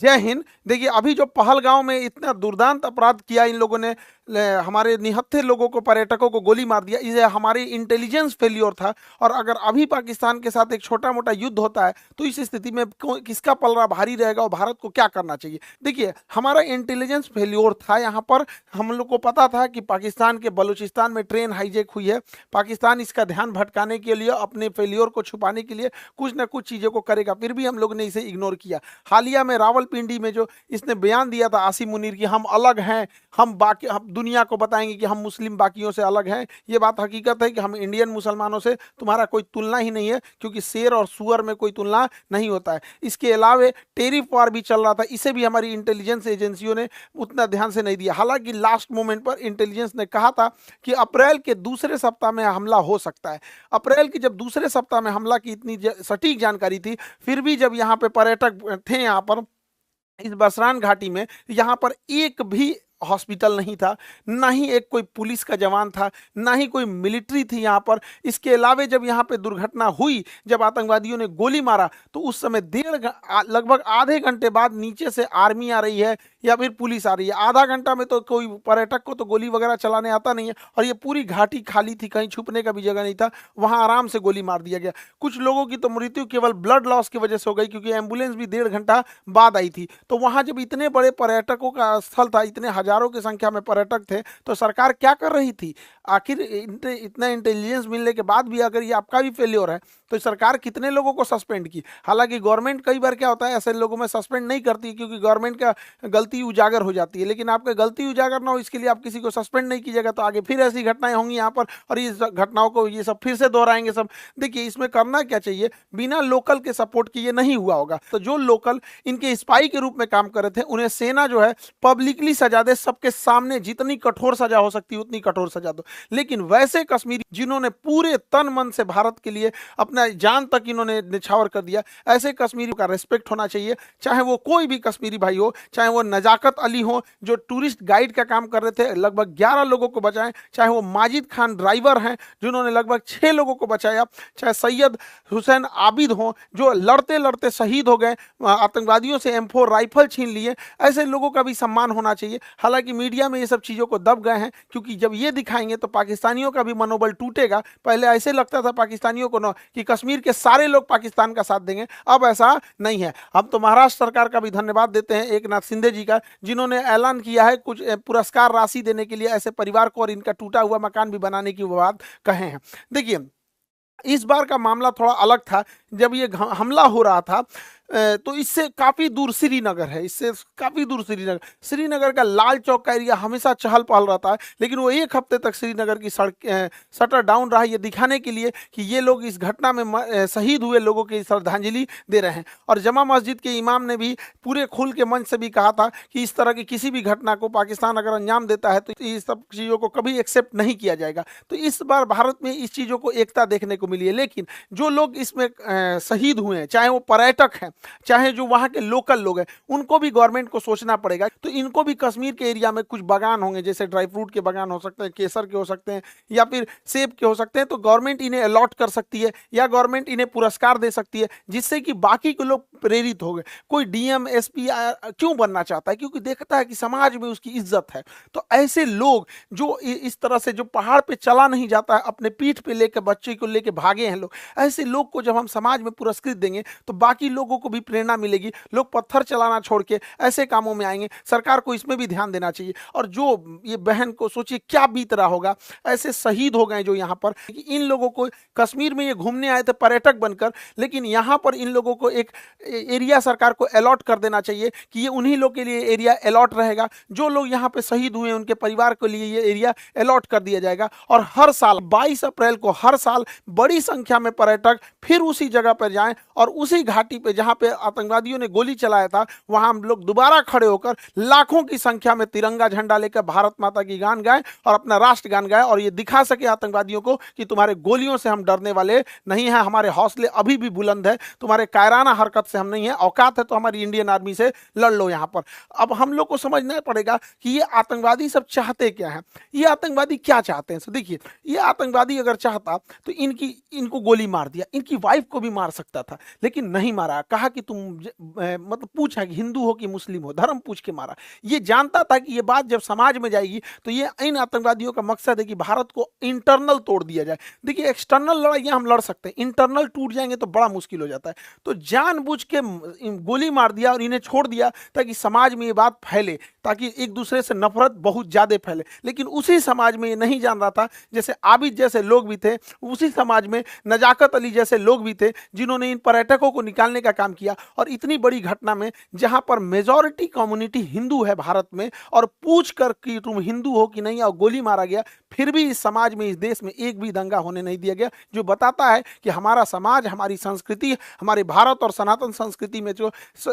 जय हिंद। देखिए, अभी जो पहलगांव में इतना दुर्दांत अपराध किया इन लोगों ने, हमारे निहत्थे लोगों को, पर्यटकों को गोली मार दिया, ये हमारी इंटेलिजेंस फेल्योर था। और अगर अभी पाकिस्तान के साथ एक छोटा मोटा युद्ध होता है तो इस स्थिति में किसका पलड़ा भारी रहेगा और भारत को क्या करना चाहिए? देखिए, हमारा इंटेलिजेंस फेल्योर था यहाँ पर। हम लोग को पता था कि पाकिस्तान के बलूचिस्तान में ट्रेन हाईजैक हुई है। पाकिस्तान इसका ध्यान भटकाने के लिए, अपने फेल्योर को छुपाने के लिए कुछ ना कुछ चीज़ों को करेगा, फिर भी हम लोग ने इसे इग्नोर किया। हालिया में रावलपिंडी में जो इसने बयान दिया था आसिम मुनीर की, हम अलग हैं, हम दुनिया को बताएंगे कि हम मुस्लिम बाकियों से अलग हैं, ये बात हकीकत है कि हम इंडियन मुसलमानों से तुम्हारा कोई तुलना ही नहीं है, क्योंकि शेर और सुअर में कोई तुलना नहीं होता है। इसके अलावा टेरिफ वार भी चल रहा था, इसे भी हमारी इंटेलिजेंस एजेंसियों ने उतना ध्यान से नहीं दिया। हालांकि लास्ट मोमेंट पर इंटेलिजेंस ने कहा था कि अप्रैल के दूसरे सप्ताह में हमला हो सकता है। अप्रैल की जब दूसरे सप्ताह में हमला की इतनी सटीक जानकारी थी, फिर भी जब यहाँ पे पर्यटक थे, यहाँ पर इस बसरान घाटी में, यहाँ पर एक भी हॉस्पिटल नहीं था, ना ही एक कोई पुलिस का जवान था, ना ही कोई मिलिट्री थी यहाँ पर। इसके अलावे जब यहाँ पे दुर्घटना हुई, जब आतंकवादियों ने गोली मारा, तो उस समय लगभग आधे घंटे बाद नीचे से आर्मी आ रही है या फिर पुलिस आ रही है। आधा घंटा में तो कोई पर्यटक को तो गोली वगैरह चलाने आता नहीं है, और ये पूरी घाटी खाली थी, कहीं छुपने का भी जगह नहीं था, वहां आराम से गोली मार दिया गया। कुछ लोगों की तो मृत्यु केवल ब्लड लॉस की वजह से हो गई, क्योंकि एम्बुलेंस भी 1.5 घंटा बाद आई थी। तो वहां जब इतने बड़े पर्यटकों का स्थल था, इतने हजारों की संख्या में पर्यटक थे, तो सरकार क्या कर रही थी? आखिर इतना इंटेलिजेंस मिलने के बाद भी अगर ये आपका भी फेल्योर है, तो सरकार कितने लोगों को सस्पेंड की? हालांकि गवर्नमेंट कई बार क्या होता है, ऐसे लोगों में सस्पेंड नहीं करती, क्योंकि गवर्नमेंट का गलती उजागर हो जाती है। लेकिन आपका गलती उजागर ना हो, इसके लिए आप किसी को सस्पेंड नहीं कीजिएगा, तो आगे फिर ऐसी घटनाएं होंगी यहाँ पर, और इस घटनाओं को ये सब फिर से दोहराएंगे सब। देखिए, इसमें करना क्या चाहिए, बिना लोकल के सपोर्ट के ये नहीं हुआ होगा। तो जो लोकल इनके स्पाई के रूप में काम कर रहे थे, उन्हें सेना जो है पब्लिकली सजा दे, सबके सामने जितनी कठोर सजा हो सकती है उतनी कठोर सजा दो। लेकिन वैसे कश्मीरी जिन्होंने पूरे तन मन से भारत के लिए अपना जान तक इन्होंने निछावर कर दिया, ऐसे कश्मीरी का रिस्पेक्ट होना चाहिए। चाहे वो कोई भी कश्मीरी भाई हो, चाहे वो नजाकत अली हो जो टूरिस्ट गाइड का काम कर रहे थे, लगभग 11 लोगों को बचाएं, चाहे वो माजिद खान ड्राइवर हैं जिन्होंने लगभग 6 लोगों को बचाया, चाहे सैयद हुसैन आबिद हो जो लड़ते लड़ते शहीद हो गए, आतंकवादियों से M4 राइफल छीन लिए, ऐसे लोगों का भी सम्मान होना चाहिए। हालांकि मीडिया में ये सब चीज़ों को दब गए हैं, क्योंकि जब ये दिखाएंगे तो पाकिस्तानियों का भी मनोबल टूटेगा। पहले ऐसे लगता था पाकिस्तानियों को कि कश्मीर के सारे लोग पाकिस्तान का साथ देंगे, अब ऐसा नहीं है। हम तो महाराष्ट्र सरकार का भी धन्यवाद देते हैं, एकनाथ शिंदे जी का, जिन्होंने ऐलान किया है कुछ पुरस्कार राशि देने के लिए ऐसे परिवार को, और इनका टूटा हुआ मकान भी बनाने की वो बात कहे हैं। देखिए, इस बार का मामला थोड़ा अलग था। जब ये हमला हो रहा था, तो इससे काफ़ी दूर श्रीनगर है, इससे काफ़ी दूर श्रीनगर का लाल चौक का एरिया हमेशा चहल पहल रहता है। लेकिन वो एक हफ्ते तक श्रीनगर की सड़क शटर डाउन रहा, ये दिखाने के लिए कि ये लोग इस घटना में शहीद हुए लोगों की श्रद्धांजलि दे रहे हैं। और जमा मस्जिद के इमाम ने भी पूरे खुल के मंच से भी कहा था कि इस तरह की किसी भी घटना को पाकिस्तान अगर अंजाम देता है तो इस सब चीज़ों को कभी एक्सेप्ट नहीं किया जाएगा। तो इस बार भारत में इस चीज़ों को एकता देखने को मिली है। लेकिन जो लोग इसमें शहीद हुए हैं, चाहे वो पर्यटक हैं, चाहे जो वहाँ के लोकल लोग हैं, उनको भी गवर्नमेंट को सोचना पड़ेगा। तो इनको भी कश्मीर के एरिया में कुछ बागान होंगे, जैसे ड्राई फ्रूट के बागान हो सकते हैं, केसर के हो सकते हैं, या फिर सेब के हो सकते हैं, तो गवर्नमेंट इन्हें अलॉट कर सकती है, या गवर्नमेंट इन्हें पुरस्कार दे सकती है, जिससे कि बाकी के लोग प्रेरित हो गए। कोई DM SP क्यों बनना चाहता है? क्योंकि देखता है कि समाज में उसकी इज्जत है। तो ऐसे लोग जो इस तरह से, जो पहाड़ पे चला नहीं जाता है, अपने पीठ पे लेकर बच्चे को लेकर भागे हैं लोग, ऐसे लोग को जब हम समाज में पुरस्कृत देंगे तो बाकी लोगों को भी प्रेरणा मिलेगी, लोग पत्थर चलाना छोड़ के ऐसे कामों में आएंगे। सरकार को इसमें भी ध्यान देना चाहिए। और जो ये बहन को सोचिए क्या बीत रहा होगा, ऐसे शहीद हो गए जो यहाँ पर, इन लोगों को कश्मीर में ये घूमने आए थे पर्यटक बनकर, लेकिन यहाँ पर इन लोगों को एक एरिया सरकार को अलॉट कर देना चाहिए कि ये उन्हीं लोग के लिए एरिया अलॉट रहेगा। जो लोग यहाँ पे शहीद हुए हैं उनके परिवार के लिए ये एरिया अलॉट कर दिया जाएगा। और हर साल 22 अप्रैल को हर साल बड़ी संख्या में पर्यटक फिर उसी जगह पर जाएं, और उसी घाटी पे जहाँ पे आतंकवादियों ने गोली चलाया था, वहां हम लोग दोबारा खड़े होकर लाखों की संख्या में तिरंगा झंडा लेकर भारत माता की गान गाएं और अपना राष्ट्र गान गाएं, और ये दिखा सके आतंकवादियों को कि तुम्हारे गोलियों से हम डरने वाले नहीं हैं, हमारे हौसले अभी भी बुलंद है, तुम्हारे कायराना हरकत से हम नहीं है, औकात है तो हमारी इंडियन आर्मी से लड़ लो यहाँ पर। अब हम लोग को समझना पड़ेगा कि ये आतंकवादी सब चाहते क्या है, ये आतंकवादी क्या चाहते हैं। तो देखिए, ये आतंकवादी अगर चाहता तो इनको गोली मार दिया, इनकी वाइफ को भी मार सकता था, लेकिन नहीं मारा। कहा कहा कि तुम मतलब पूछा कि हिंदू हो कि मुस्लिम हो, धर्म पूछ के मारा। ये जानता था कि ये बात जब समाज में जाएगी तो ये इन आतंकवादियों का मकसद है कि भारत को इंटरनल तोड़ दिया जाए। देखिए एक्सटर्नल लड़ाइयाँ हम लड़ सकते हैं, इंटरनल टूट जाएंगे तो बड़ा मुश्किल हो जाता है। तो जानबूझ के गोली मार दिया और इन्हें छोड़ दिया ताकि समाज में ये बात फैले, ताकि एक दूसरे से नफरत बहुत ज्यादा फैले। लेकिन उसी समाज में ये नहीं जान रहा था, जैसे आबिद जैसे लोग भी थे, उसी समाज में नजाकत अली जैसे लोग भी थे जिन्होंने इन पर्यटकों को निकालने का काम किया। और इतनी बड़ी घटना में जहां पर मेजॉरिटी कम्युनिटी हिंदू है भारत में, और पूछ कर कि तुम हिंदू हो कि नहीं, और गोली मारा गया, फिर भी इस समाज में, इस देश में एक भी दंगा होने नहीं दिया गया। जो बताता है कि हमारा समाज, हमारी संस्कृति, हमारे भारत और सनातन संस्कृति में जो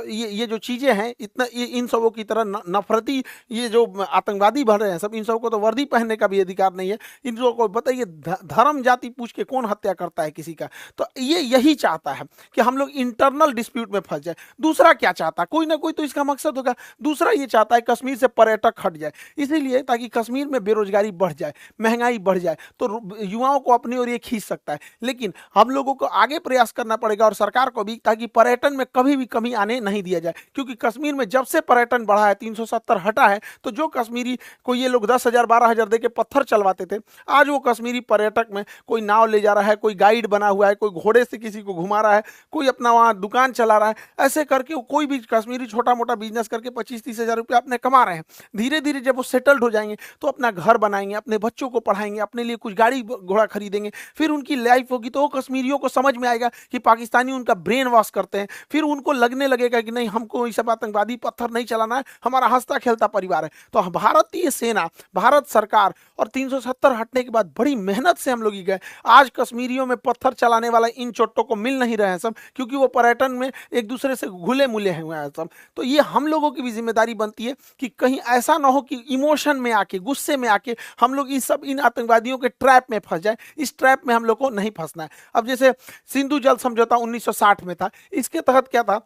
ये जो चीजें हैं, इतना इन सबों की तरह नफरती ये जो आतंकवादी बढ़ रहे हैं सब, इन सबको तो वर्दी पहनने का भी अधिकार नहीं है। इन लोगों को बताइए धर्म जाति पूछ के कौन हत्या करता है किसी का? तो ये यही चाहता है कि हम लोग इंटरनल डिस्प्यूट में फंस जाए। दूसरा क्या चाहता है? कोई ना कोई तो इसका मकसद होगा। दूसरा ये चाहता है कश्मीर से पर्यटक हट जाए, इसीलिए ताकि कश्मीर में बेरोजगारी बढ़ जाए, महंगाई बढ़ जाए, तो युवाओं को अपनी ओर ये खींच सकता है। लेकिन हम लोगों को आगे प्रयास करना पड़ेगा और सरकार को भी, ताकि पर्यटन में कभी भी कमी आने नहीं दिया जाए। क्योंकि कश्मीर में जब से पर्यटन बढ़ा है, 370 हटा है, तो जो कश्मीरी को ये लोग 10,000 12,000 दे के पत्थर चलवाते थे, आज वो कश्मीरी पर्यटक में कोई नाव ले जा रहा है, कोई गाइड बना हुआ है, कोई घोड़े से किसी को घुमा रहा है, कोई अपना वहां दुकान चला रहा है। ऐसे करके कोई भी कश्मीरी छोटा मोटा बिजनेस करके 25-30 हजार रुपये अपने कमा रहे हैं। धीरे धीरे जब वो सेटल्ड हो जाएंगे तो अपना घर बनाएंगे, अपने बच्चों को पढ़ाएंगे, अपने लिए कुछ गाड़ी घोड़ा खरीदेंगे, फिर उनकी लाइफ होगी। तो वो कश्मीरियों को समझ में आएगा कि पाकिस्तानी उनका ब्रेन वॉश करते हैं। फिर उनको लगने लगेगा कि नहीं, हमको ये सब आतंकवादी पत्थर नहीं चलाना है, हमारा हंसता खेलता परिवार है। तो भारतीय सेना, भारत सरकार और 370 हटने के बाद बड़ी मेहनत से हम लोग ही गए। आज कश्मीरियों में पत्थर चलाने वाला इन चोट्टों को मिल नहीं रहे हैं सब, क्योंकि वो पर्यटन में एक दूसरे से घुले मुले हुए हैं सब। तो ये हम लोगों की भी जिम्मेदारी बनती है कि कहीं ऐसा ना हो कि इमोशन में आके, गुस्से में आके हम लोग इन आतंकवादियों के ट्रैप में फंस जाए। इस ट्रैप में हम लोग को नहीं फंसना है। अब जैसे सिंधु जल समझौता 1960 में था, इसके तहत क्या था,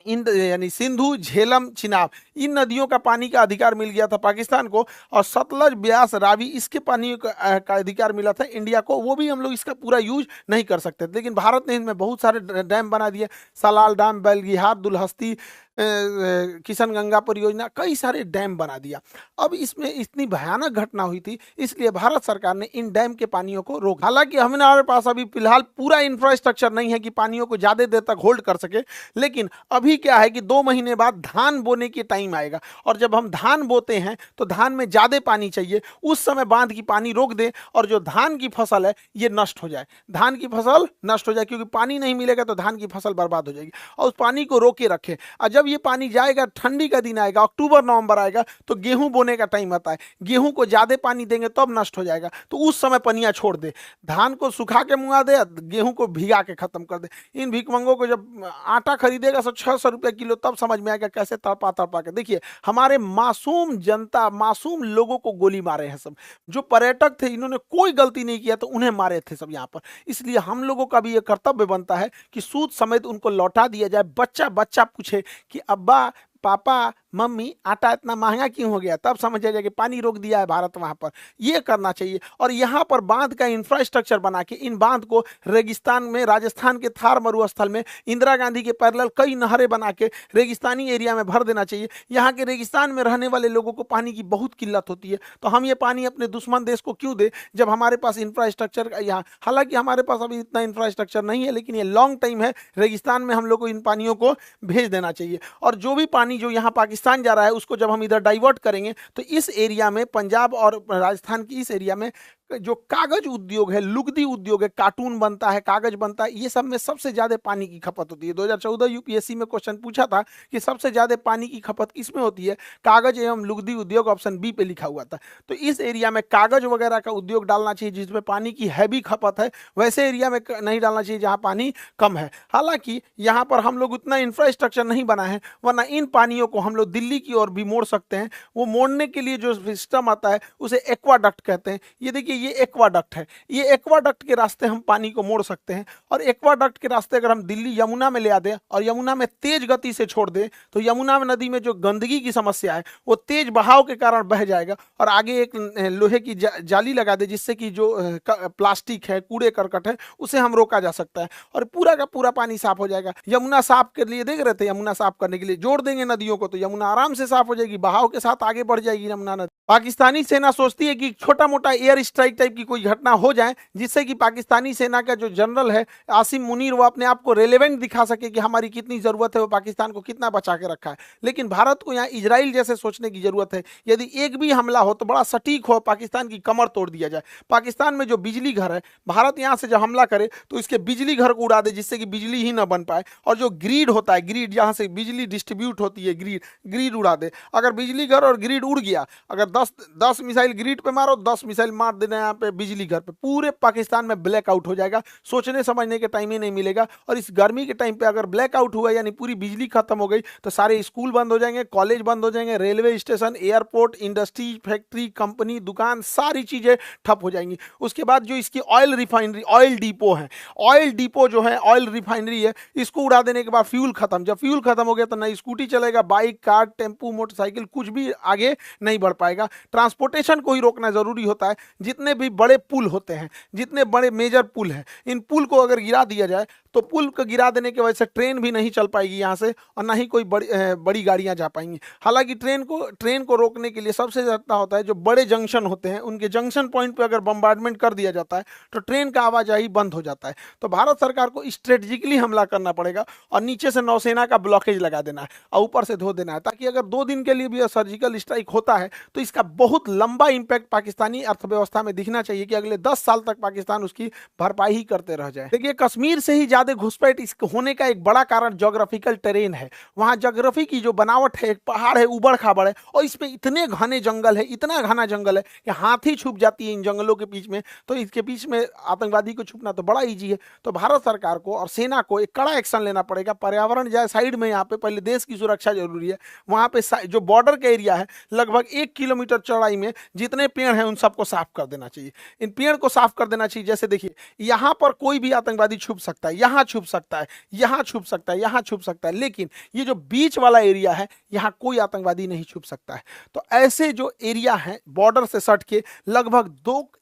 इन यानी सिंधु, झेलम, चिनाब, इन नदियों का पानी का अधिकार मिल गया था पाकिस्तान को, और सतलज, ब्यास, रावी, इसके पानी का अधिकार मिला था इंडिया को। वो भी हम लोग इसका पूरा यूज नहीं कर सकते, लेकिन भारत ने इनमें बहुत सारे डैम बना दिए। सलाल डैम, बेलगिहार, दुलहस्ती, किशन गंगा परियोजना, कई सारे डैम बना दिया। अब इसमें इतनी भयानक घटना हुई थी, इसलिए भारत सरकार ने इन डैम के पानियों को रोका। हालांकि हमारे पास अभी फिलहाल पूरा इंफ्रास्ट्रक्चर नहीं है कि पानियों को ज्यादा देर तक होल्ड कर सके, लेकिन अभी क्या है कि 2 महीने बाद धान बोने की टाइम आएगा, और जब हम धान बोते हैं तो धान में ज्यादा पानी चाहिए। उस समय बांध की पानी रोक दे और जो धान की फसल है ये नष्ट हो जाए, धान की फसल नष्ट हो जाए, क्योंकि पानी नहीं मिलेगा तो धान की फसल बर्बाद हो जाएगी। और उस पानी को रोके रखे, और जब ये पानी जाएगा, ठंडी का दिन आएगा, अक्टूबर नवंबर आएगा, तो गेहूं बोने का टाइम आता है। गेहूं को ज्यादा पानी देंगे तब नष्ट हो जाएगा, तो उस समय पनिया छोड़ दे, धान को सुखा के मुआ दे, गेहूं को भिगा के खत्म कर दे। इन भिकमंगों को जब आटा खरीदेगा 600 रुपये किलो, तब समझ में आएगा कैसे तड़पा तड़पा के। देखिए हमारे मासूम जनता, मासूम लोगों को गोली मारे हैं सब। जो पर्यटक थे, इन्होंने कोई गलती नहीं किया, तो उन्हें मारे थे सब यहाँ पर। इसलिए हम लोगों का भी ये कर्तव्य बनता है कि सूद समेत उनको लौटा दिया जाए। बच्चा बच्चा पूछे कि अब्बा, पापा, मम्मी, आटा इतना महंगा क्यों हो गया, तब समझ जाएगा कि पानी रोक दिया है भारत वहां पर। ये करना चाहिए। और यहाँ पर बांध का इंफ्रास्ट्रक्चर बना के इन बांध को रेगिस्तान में, राजस्थान के थार मरुस्थल में इंदिरा गांधी के पैरेलल कई नहरें बना के रेगिस्तानी एरिया में भर देना चाहिए। यहाँ के रेगिस्तान में रहने वाले लोगों को पानी की बहुत किल्लत होती है, तो हम ये पानी अपने दुश्मन देश को क्यों दे, जब हमारे पास इंफ्रास्ट्रक्चर यहाँ, हालांकि हमारे पास अभी इतना इंफ्रास्ट्रक्चर नहीं है, लेकिन ये लॉन्ग टाइम है, रेगिस्तान में हम लोग को इन पानियों को भेज देना चाहिए। और जो भी पानी जो यहाँ पाकिस्तान जा रहा है, उसको जब हम इधर डाइवर्ट करेंगे, तो इस एरिया में, पंजाब और राजस्थान की इस एरिया में जो कागज उद्योग है, लुगदी उद्योग है, कार्टून बनता है, कागज बनता है, ये सब में सबसे ज्यादा पानी की खपत होती है। 2014 यूपीएससी में क्वेश्चन पूछा था कि सबसे ज्यादा पानी की खपत किसमें होती है, कागज एवं लुगदी उद्योग, ऑप्शन बी पे लिखा हुआ था। तो इस एरिया में कागज वगैरह का उद्योग डालना चाहिए जिसमें पानी की हैवी खपत है, वैसे एरिया में नहीं डालना चाहिए जहाँ पानी कम है। हालांकि यहाँ पर हम लोग उतना इंफ्रास्ट्रक्चर नहीं बना है, वरना इन पानियों को हम लोग दिल्ली की ओर भी मोड़ सकते हैं। वो मोड़ने के लिए जो सिस्टम आता है उसे एक्वाडक्ट कहते हैं। ये देखिए, ये एक्वाडक्ट है, ये एक्वाडक्ट के रास्ते हम पानी को मोड़ सकते हैं। और एक्वाडक्ट के रास्ते अगर हम दिल्ली यमुना में ले आ दें और यमुना में तेज गति से छोड़ दें तो यमुना नदी में जो गंदगी की समस्या है वो तेज बहाव के कारण बह जाएगा। और आगे एक लोहे की जाली लगा दे जिससे कि जो प्लास्टिक है, कूड़े करकट है, उसे हम रोका जा सकता है और पूरा का पूरा पानी साफ हो जाएगा। यमुना साफ के लिए देख रहे थे, यमुना साफ करने के लिए जोड़ देंगे नदियों को तो यमुना आराम से साफ हो जाएगी, बहाव के साथ आगे बढ़ जाएगी यमुना नदी। पाकिस्तानी सेना सोचती है कि छोटा मोटा एयर स्ट्राइक टाइप की कोई घटना हो जाए जिससे कि पाकिस्तानी सेना का जो जनरल है आसिम मुनीर वो अपने आप को रेलेवेंट दिखा सके कि हमारी कितनी जरूरत है, वो पाकिस्तान को कितना बचा के रखा है। लेकिन भारत को यहाँ इजराइल जैसे सोचने की जरूरत है, यदि एक भी हमला हो तो बड़ा सटीक हो, पाकिस्तान की कमर तोड़ दिया जाए। पाकिस्तान में जो बिजली घर है, भारत यहाँ से जब हमला करे तो इसके बिजली घर को उड़ा दे जिससे कि बिजली ही ना बन पाए। और जो ग्रिड होता है, ग्रिड जहाँ से बिजली डिस्ट्रीब्यूट होती है, ग्रिड उड़ा दे। अगर बिजली घर और ग्रिड उड़ गया, अगर 10 मिसाइल ग्रिड पे मारो, 10 मिसाइल मार देना यहाँ पे बिजली घर पे, पूरे पाकिस्तान में ब्लैकआउट हो जाएगा, सोचने समझने के टाइम ही नहीं मिलेगा। और इस गर्मी के टाइम पे अगर ब्लैकआउट हुआ यानी पूरी बिजली खत्म हो गई तो सारे स्कूल बंद हो जाएंगे, कॉलेज बंद हो जाएंगे, railway station, airport, industry, factory, company, दुकान, सारी चीजें ठप हो जाएंगी। उसके बाद जो इसकी ऑयल रिफाइनरी, ऑयल डिपो है, ऑयल डिपो जो है, ऑयल रिफाइनरी है, इसको उड़ा देने के बाद फ्यूल खत्म। जब फ्यूल खत्म हो गया तो ना स्कूटी चलेगा, बाइक, कार, टेम्पू, मोटरसाइकिल, कुछ भी आगे नहीं बढ़ पाएगा। ट्रांसपोर्टेशन को ही रोकना जरूरी होता है। जितने भी बड़े पुल होते हैं, जितने बड़े मेजर पुल हैं, इन पुल को अगर गिरा दिया जाए तो पुल को गिरा देने की वजह से ट्रेन भी नहीं चल पाएगी यहाँ से और ना ही कोई बड़ी गाड़ियाँ जा पाएंगी। हालांकि ट्रेन को रोकने के लिए सबसे ज़्यादा होता है जो बड़े जंक्शन होते हैं, उनके जंक्शन पॉइंट पे अगर बम्बार्डमेंट कर दिया जाता है तो ट्रेन का आवाजाही बंद हो जाता है। तो भारत सरकार को स्ट्रेटेजिकली हमला करना पड़ेगा और नीचे से नौसेना का ब्लॉकेज लगा देना है और ऊपर से धो देना है, ताकि अगर 2 दिन के लिए भी सर्जिकल स्ट्राइक होता है तो इसका बहुत लंबा इंपैक्ट पाकिस्तानी अर्थव्यवस्था में दिखना चाहिए कि अगले 10 साल तक पाकिस्तान उसकी भरपाई ही करते रह जाए। देखिए, कश्मीर से ही ज्यादा घुसपैठ इस होने का एक बड़ा कारण ज्योग्राफिकल टेरेन है। वहां ज्योग्राफी की जो बनावट है, एक पहाड़ है, उबड़ खाबड़ है और इसमें इतने घने जंगल है, इतना घना जंगल है कि हाथी छुप जाती है इन जंगलों के बीच में। तो इसके बीच में आतंकवादी को छुपना तो बड़ा ईजी है। तो भारत सरकार को और सेना को एक कड़ा एक्शन लेना पड़ेगा। पर्यावरण जाए साइड में, यहाँ पे पहले देश की सुरक्षा जरूरी है। वहां पे जो बॉर्डर का एरिया है, लगभग 1 किलोमीटर चौड़ाई में जितने पेड़ हैं उन सबको साफ कर देना चाहिए। इन पेड़ को साफ कर देना चाहिए। जैसे देखिए, यहाँ पर कोई भी आतंकवादी छुप सकता है, यहाँ छुप सकता है, यहाँ छुप सकता है, यहाँ छुप सकता है, लेकिन ये जो बीच वाला एरिया है यहाँ कोई आतंकवादी नहीं छुप सकता है। तो ऐसे जो एरिया है बॉर्डर से सट के लगभग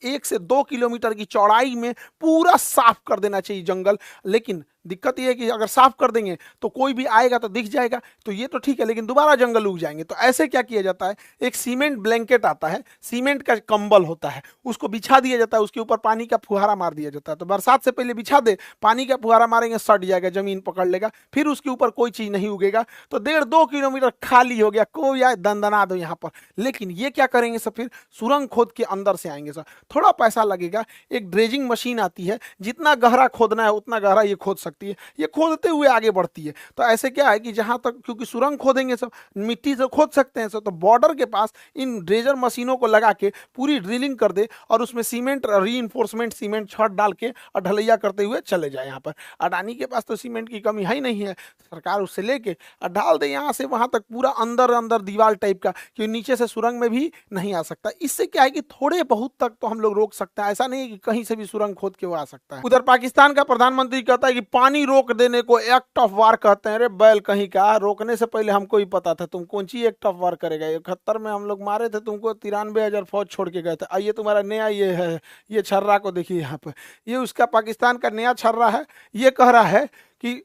1 से 2 किलोमीटर की चौड़ाई में पूरा साफ कर देना चाहिए जंगल। लेकिन दिक्कत यह है कि अगर साफ कर देंगे तो कोई भी आएगा तो दिख जाएगा, तो ये तो ठीक है, लेकिन दोबारा जंगल उग जाएंगे। तो ऐसे क्या किया जाता है, एक सीमेंट ब्लैंकेट आता है, सीमेंट का कंबल होता है, उसको बिछा दिया जाता है, उसके ऊपर पानी का फुहारा मार दिया जाता है। तो बरसात से पहले बिछा दे, पानी का फुहारा मारेंगे, सट जाएगा, जमीन पकड़ लेगा, फिर उसके ऊपर कोई चीज नहीं उगेगा। तो 1.5-2 किलोमीटर खाली हो गया, कोई आए दंदना दो यहाँ पर। लेकिन ये क्या करेंगे सर, फिर सुरंग खोद के अंदर से आएंगे सर, थोड़ा पैसा लगेगा। एक ड्रेजिंग मशीन आती है, जितना गहरा खोदना है उतना गहरा ये खोद सकती है, ये खोदते हुए आगे बढ़ती है। तो ऐसे क्या है कि जहां तक, क्योंकि सुरंग खोदेंगे सब, मिट्टी से खोद सकते हैं सब, तो बॉर्डर के पास इन ड्रेजर मशीनों को लगा के पूरी ड्रिलिंग कर दे और उसमें सीमेंट, रीइंफोर्समेंट सीमेंट छत डाल के और ढलैया करते हुए चले जाए। यहाँ पर अडानी के पास तो सीमेंट की कमी है ही नहीं है, सरकार उससे लेके और डाल दे यहाँ से वहां तक पूरा अंदर अंदर दीवार टाइप का, क्योंकि नीचे से सुरंग में भी नहीं आ सकता। इससे क्या है कि थोड़े बहुत तक तो हम लोग रोक सकते हैं, ऐसा नहीं है कि कहीं से भी सुरंग खोद के वो आ सकता है। उधर पाकिस्तान का प्रधानमंत्री कहता है कि पानी रोक देने को एक्ट ऑफ वार कहते हैं। अरे बैल कहीं का, रोकने से पहले हमको ही पता था, तुम कौन सी एक्ट ऑफ वार करेगा। 71 में हम लोग मारे थे तुमको, 93,000 फौज छोड़ के गए थे। आइए तुम्हारा नया ये है, ये छर्रा को देखिए यहाँ पे, ये उसका पाकिस्तान का नया छर्रा है। ये कह रहा है कि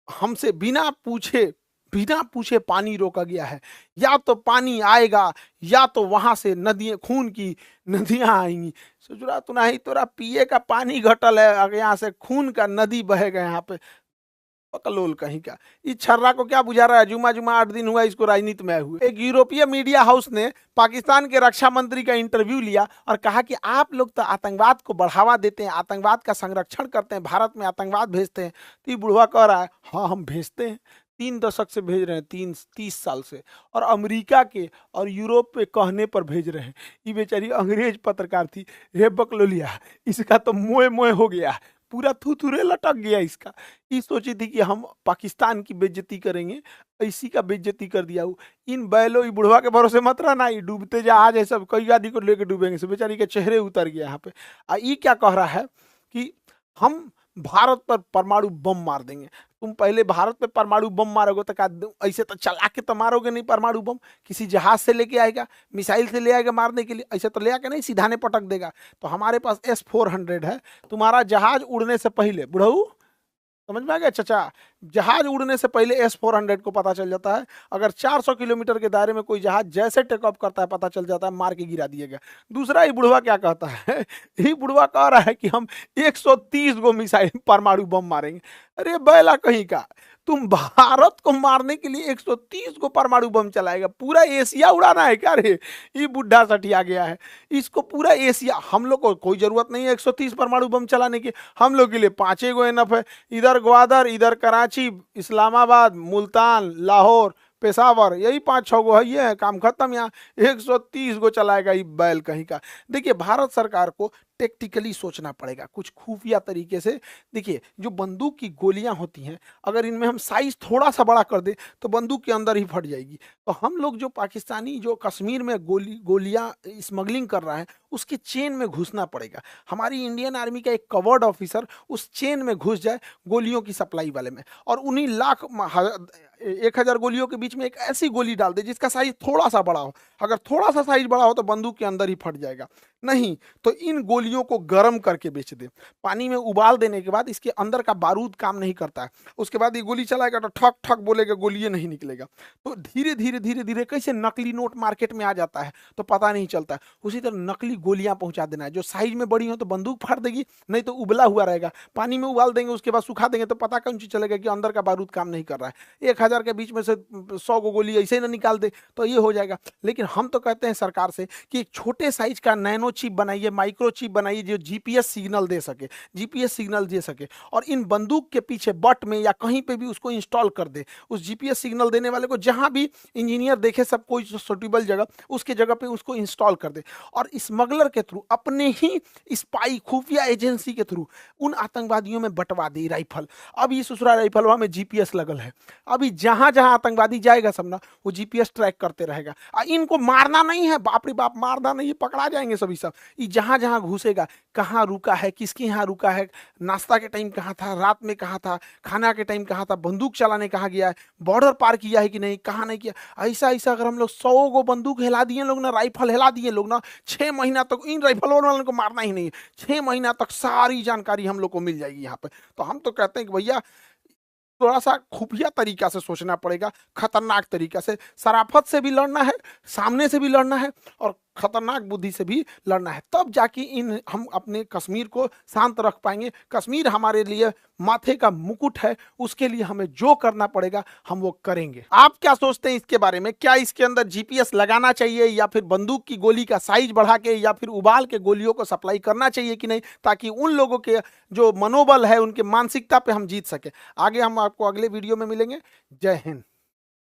हमसे बिना पूछे पानी रोका गया है, या तो पानी आएगा या तो वहां से नदियां, खून की नदियां आएंगी। सोच रहा तू नहीं, तोरा पिए का पानी घटल है, अगर यहाँ से खून का नदी बहेगा यहाँ पे, पकलोल कहीं का। इस छर्रा को क्या बुझा रहा है, जुमा 8 दिन हुआ इसको राजनीति में आए हुए। एक यूरोपीय मीडिया हाउस ने पाकिस्तान के रक्षा मंत्री का इंटरव्यू लिया और कहा कि आप लोग तो आतंकवाद को बढ़ावा देते हैं, आतंकवाद का संरक्षण करते हैं, भारत में आतंकवाद भेजते हैं। तो ये बुढ़वा कह रहा है, हाँ हम भेजते हैं, 3 दशक से भेज रहे हैं, 30 साल से, और अमेरिका के और यूरोप पे कहने पर भेज रहे हैं। ये बेचारी अंग्रेज पत्रकार थी, रे बकलोलिया, इसका तो मोए मोए हो गया। पूरा थुथुरे लटक गया इसका। ये सोची थी कि हम पाकिस्तान की बेइज्जती करेंगे, इसी का बेइज्जती कर दिया। इन बैलों, ये बुढ़वा के भरोसे मत रहना, ये डूबते जहाज है सब, कई आदमी को लेकर डूबेंगे सब। बेचारी के चेहरे उतर गया यहाँ पे। ये क्या कह रहा है कि हम भारत पर परमाणु बम मार देंगे। तुम पहले भारत पे परमाणु बम मारोगे तो क्या ऐसे तो चला के तो मारोगे नहीं परमाणु बम? किसी जहाज से लेके आएगा, मिसाइल से ले आएगा मारने के लिए, ऐसे तो ले आके नहीं सीधा ने पटक देगा। तो हमारे पास S-400 है। तुम्हारा जहाज उड़ने से पहले, बुढ़ऊ समझ में आ गया चचा, जहाज उड़ने से पहले S-400 को पता चल जाता है। अगर 400 किलोमीटर के दायरे में कोई जहाज जैसे टेक ऑफ करता है पता चल जाता है, मार के गिरा दिएगा। दूसरा, ये बुढ़वा क्या कहता है ये बुढ़वा कह रहा है कि हम 130 गो मिसाइल परमाणु बम मारेंगे। अरे बैला कहीं का, तुम भारत को मारने के लिए 130 को परमाणु बम चलाएगा? पूरा एशिया उड़ाना है क्या रे? ये बुढ़ा सठिया गया है। इसको पूरा एशिया, हम लोग को कोई जरूरत नहीं है 130 परमाणु बम चलाने की। हम लोग के लिए 5 गो एनफ है। इधर ग्वादर, इधर कराची, इस्लामाबाद, मुल्तान, लाहौर, पेशावर, यही 5-6 गो है, ये है काम खत्म। यहाँ 130 गो चलाएगा ये बैल कहीं का। देखिए, भारत सरकार को टेक्टिकली सोचना पड़ेगा कुछ खुफिया तरीके से। देखिए, जो बंदूक की गोलियां होती हैं, अगर इनमें हम साइज थोड़ा सा बड़ा कर दे तो बंदूक के अंदर ही फट जाएगी। तो हम लोग जो पाकिस्तानी जो कश्मीर में गोलियां स्मगलिंग कर रहा है, उसके चेन में घुसना पड़ेगा। हमारी इंडियन आर्मी का एक कवर्ड ऑफिसर उस चेन में घुस जाए गोलियों की सप्लाई वाले में, और उन्हीं 1,000 गोलियों के बीच में एक ऐसी गोली डाल दे जिसका साइज थोड़ा सा बड़ा हो। अगर थोड़ा सा साइज बड़ा हो तो बंदूक के अंदर ही फट जाएगा। नहीं तो इन गोलियों को गर्म करके बेच दे। पानी में उबाल देने के बाद इसके अंदर का बारूद काम नहीं करता है, उसके बाद ये गोली चलाएगा तो ठक ठक बोलेगा, गोली नहीं निकलेगा। तो धीरे धीरे धीरे धीरे कैसे नकली नोट मार्केट में आ जाता है तो पता नहीं चलता है। उसी तरह नकली गोलियां पहुंचा देना है, जो साइज में बड़ी हो तो बंदूक फाड़ देगी, नहीं तो उबला हुआ रहेगा। पानी में उबाल देंगे, उसके बाद सुखा देंगे तो पता कौन चीज चलेगा कि अंदर का बारूद काम नहीं कर रहा है। 1,000 के बीच में से 100 गो गोली ऐसे ही ना निकाल दे तो ये हो जाएगा। लेकिन हम तो कहते हैं सरकार से कि एक छोटे साइज का नैनो चिप बनाइए, माइक्रो चिप बनाइए, जो जीपीएस सिग्नल दे सके, जीपीएस सिग्नल दे सके, और इन बंदूक के पीछे बट में या कहीं पे भी उसको इंस्टॉल कर दे। उस जीपीएस सिग्नल देने वाले को जहां भी इंजीनियर देखे, सब कोई सुटेबल जगह, उसके जगह पे उसको इंस्टॉल कर दे, और स्मगलर के थ्रू, अपने ही स्पाई खुफिया एजेंसी के थ्रू उन आतंकवादियों में बंटवा दे राइफल। अब ये ससुरा राइफलवा में जीपीएस लगल है, अभी जहां जहां आतंकवादी जाएगा सब ना, वो जीपीएस ट्रैक करते रहेगा। इनको मारना नहीं है, बाप रे बाप, मारना नहीं है, पकड़ा जाएंगे सभी सब। ये जहां जहां घुसेगा, कहाँ रुका है, किसके यहाँ रुका है, नाश्ता के टाइम कहाँ था, रात में कहाँ था, खाना के टाइम कहाँ था, बंदूक चलाने कहाँ गया है, बॉर्डर पार किया है कि नहीं, कहाँ नहीं किया। ऐसा ऐसा अगर हम लोग 100 गो बंदूक हिला दिए लोग ना, राइफल हिला दिए लोग ना, 6 महीना तक इन राइफल वालों को मारना ही नहीं है। 6 महीना तक सारी जानकारी हम लोग को मिल जाएगी यहाँ पे। तो हम तो कहते हैं कि भैया थोड़ा सा खुफिया तरीका से सोचना पड़ेगा, खतरनाक तरीका से। शराफत से भी लड़ना है, सामने से भी लड़ना है, और खतरनाक बुद्धि से भी लड़ना है। तब जाके हम अपने कश्मीर को शांत रख पाएंगे। कश्मीर हमारे लिए माथे का मुकुट है, उसके लिए हमें जो करना पड़ेगा हम वो करेंगे। आप क्या सोचते हैं इसके बारे में? क्या इसके अंदर जीपीएस लगाना चाहिए, या फिर बंदूक की गोली का साइज बढ़ा के, या फिर उबाल के गोलियों को सप्लाई करना चाहिए कि नहीं, ताकि उन लोगों के जो मनोबल है, उनके मानसिकता पे हम जीत सके? आगे हम आपको अगले वीडियो में मिलेंगे। जय हिंद।